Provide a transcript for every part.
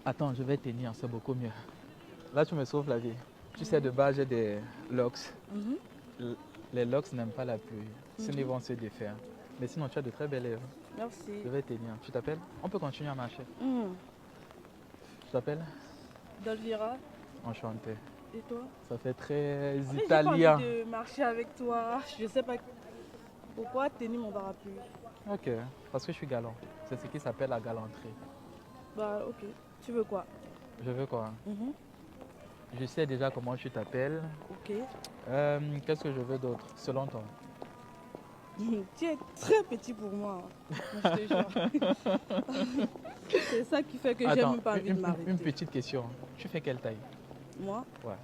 Attends, je vais tenir, c'est beaucoup mieux. Là, tu me sauves la vie. Tu sais, de base, j'ai des locks. Mhm. Les locks n'aiment pas la pluie. Sinon, ils Mhm. vont se défaire. Mais sinon, tu as de très belles lèvres. Merci. Je vais tenir. Tu t'appelles? On peut continuer à marcher. Mhm. Tu t'appelles? Dalvira, Enchanté. et toi? Ça fait très En fait, j'ai pas envie italien. de marcher avec toi. Je sais pas pourquoi tenir mon parapluie. Ok, parce que je suis galant. C'est ce qui s'appelle la galanterie. Bah, ok. Tu veux quoi? Je veux quoi? Mhm. Je sais déjà comment tu t'appelles. Ok. Qu'est-ce que je veux d'autre, selon toi? Tu es très petit pour moi. Moi, je te jure. C'est ça qui fait que j'ai Attends, même pas envie de une m'arrêter. petite question. Tu fais quelle taille? Moi, Ouais.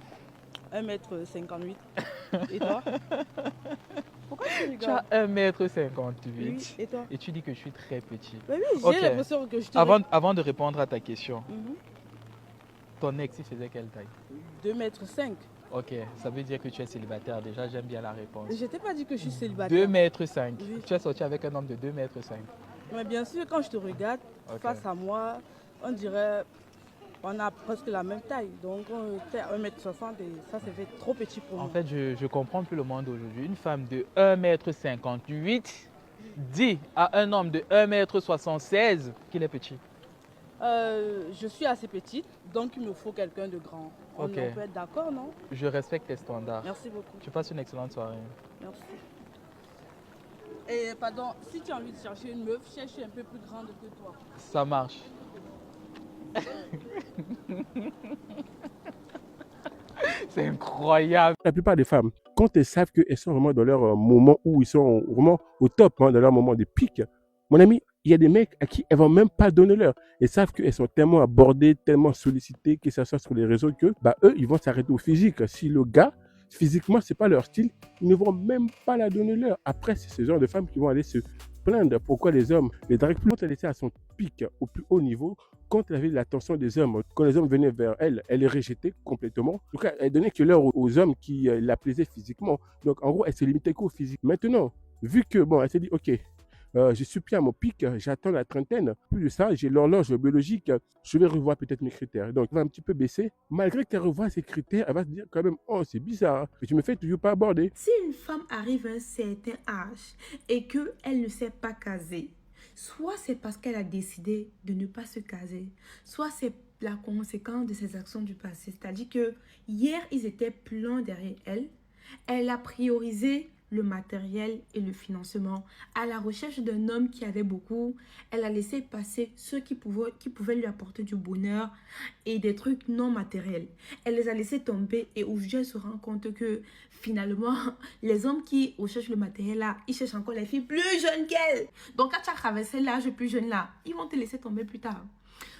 1m58. Et toi? Pourquoi tu Tu rigoles? as 1m58 Oui, et toi? et tu dis que je suis très petit. Bah oui, Ok. j'ai l'impression que je te Avant de répondre à ta question, Mhm. ton ex, il faisait quelle taille? 2,5 m. Ok, ça veut dire que tu es célibataire. Déjà, j'aime bien la réponse. Je t'ai pas dit que je suis célibataire. 2,5 m. Oui. Tu es sorti avec un homme de 2,5 m. Mais bien sûr, quand je te regarde Ok. face à moi, on dirait on a presque la même taille. Donc on était à 1m60 et ça, ça fait trop petit pour En moi. fait, je comprends plus le monde aujourd'hui. Une femme de 1,58 m dit à un homme de 1,76 m qu'il est petit. Je suis assez petite, donc il me faut quelqu'un de grand. On Ok. peut être d'accord, non? Je respecte tes standards. Merci beaucoup. Tu passes une excellente soirée. Merci. Et pardon, si tu as envie de chercher une meuf, cherche un peu plus grande que toi. Ça marche. C'est incroyable. La plupart des femmes, quand elles savent qu'elles sont vraiment dans leur moment où ils sont vraiment au top, hein, dans leur moment de pic, mon ami, il y a des mecs à qui elles vont même pas donner l'heure. Elles savent qu'elles sont tellement abordées, tellement sollicitées, que ce soit sur les réseaux, que bah, eux, ils vont s'arrêter au physique. Si le gars, physiquement, c'est pas leur style, ils ne vont même pas la donner l'heure. Après, c'est ce genre de femmes qui vont aller se plaindre pourquoi les hommes les draguent plus. Quand elle était à son pic, au plus haut niveau, quand elle avait l'attention des hommes, quand les hommes venaient vers elle, elle les rejetait complètement. En tout cas, elle donnait que l'heure aux hommes qui la plaisaient physiquement. Donc, en gros, elle se limitait qu'au physique. Maintenant, vu que, bon, elle s'est dit, OK, je suis plus à mon pic, j'attends la trentaine. Plus de ça, j'ai l'horloge biologique, je vais revoir peut-être mes critères. Donc, elle va un petit peu baisser. Malgré qu'elle revoit ses critères, elle va se dire quand même, oh, c'est bizarre, que tu me fais toujours pas aborder. Si une femme arrive à un certain âge et qu'elle ne s'est pas casée, soit c'est parce qu'elle a décidé de ne pas se caser, soit c'est la conséquence de ses actions du passé. C'est-à-dire que hier, ils étaient pleins derrière elle. Elle a priorisé le matériel et le financement à la recherche d'un homme qui avait beaucoup. Elle a laissé passer ceux qui pouvaient lui apporter du bonheur et des trucs non matériels. Elle les a laissés tomber et aujourd'hui elle se rend compte que finalement les hommes qui recherchent le matériel là, ils cherchent encore les filles plus jeunes qu'elle. Donc quand tu as traversé l'âge plus jeune là, ils vont te laisser tomber plus tard.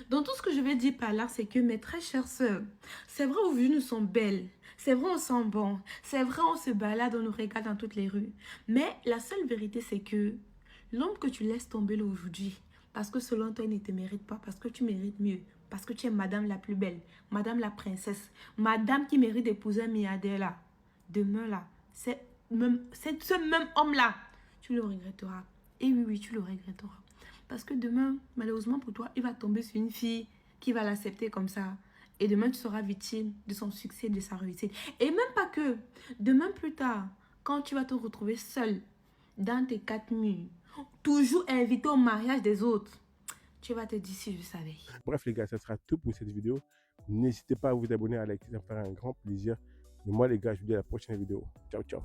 Donc tout ce que je vais dire par là, c'est que mes très chères sœurs, c'est vrai aujourd'hui nous sommes belles, c'est vrai on sent bon, c'est vrai on se balade, on nous regarde dans toutes les rues. Mais la seule vérité c'est que l'homme que tu laisses tomber là aujourd'hui, parce que selon toi il ne te mérite pas, parce que tu mérites mieux, parce que tu es madame la plus belle, madame la princesse, madame qui mérite d'épouser un milliardaire là, demain là, c'est ce même homme là, tu le regretteras. Et oui, oui, tu le regretteras. Parce que demain, malheureusement pour toi, il va tomber sur une fille qui va l'accepter comme ça. Et demain, tu seras victime de son succès, de sa réussite. Et même pas que. Demain plus tard, quand tu vas te retrouver seul dans tes 4 murs, toujours invité au mariage des autres, tu vas te dire si je savais. Bref, les gars, ça sera tout pour cette vidéo. N'hésitez pas à vous abonner, à liker, ça me fera un grand plaisir. Et moi, les gars, je vous dis à la prochaine vidéo. Ciao, ciao.